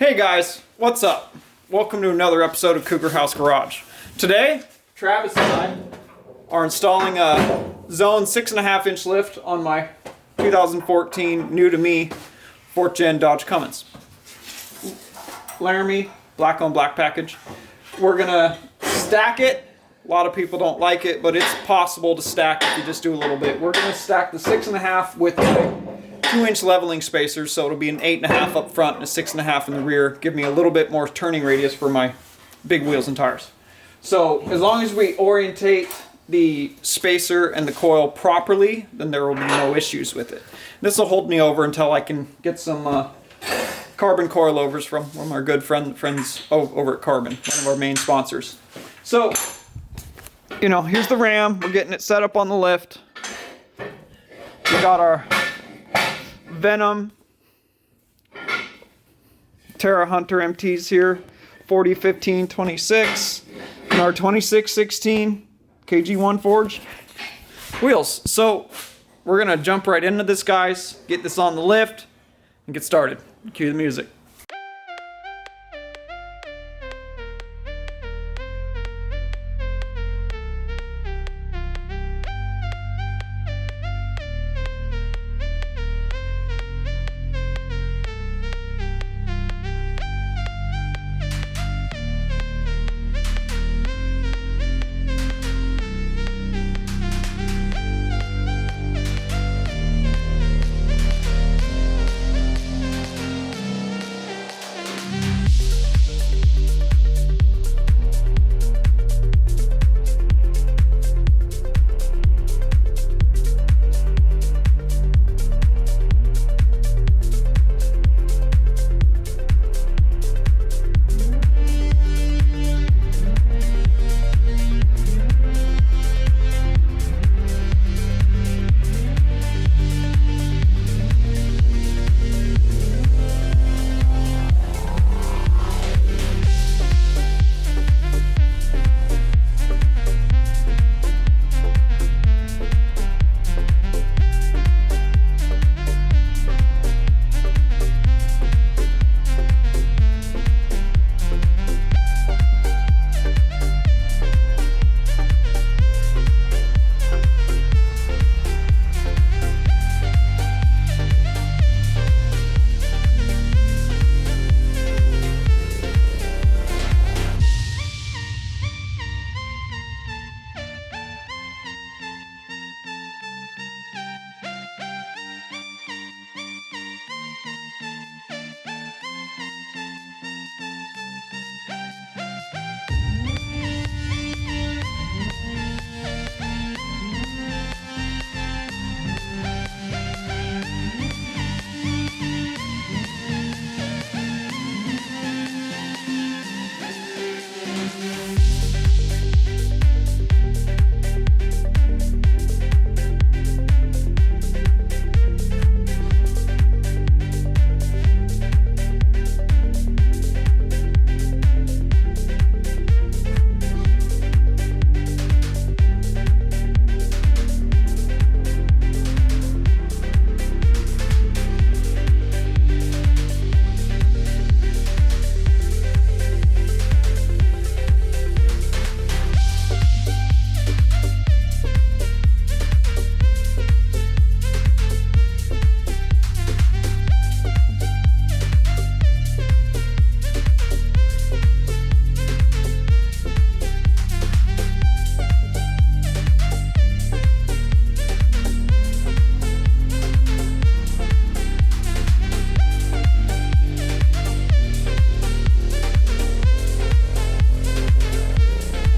Hey guys, what's up? Welcome to another episode of Cougar House Garage. Today, Travis and I are installing a zone 6.5 inch lift on my 2014 new to me 4th gen Dodge Cummins. Laramie, black on black package. We're gonna stack it. A lot of people don't like it, but it's possible to stack if you just do a little bit. We're gonna stack the 6.5 with my 2-inch leveling spacers, so it'll be an 8.5 up front and a 6.5 in the rear. Give me a little bit more turning radius for my big wheels and tires. So as long as we orientate the spacer and the coil properly, then there will be no issues with it. This will hold me over until I can get some carbon coilovers from one of our good friends over at Carbon, one of our main sponsors. So, you know, here's the ram. We're getting it set up on the lift. We got our Venom Terra Hunter MTs here, 40, 15, 26, and our 2616 KG1 forged wheels. So we're gonna jump right into this, guys, get this on the lift and get started. Cue the music.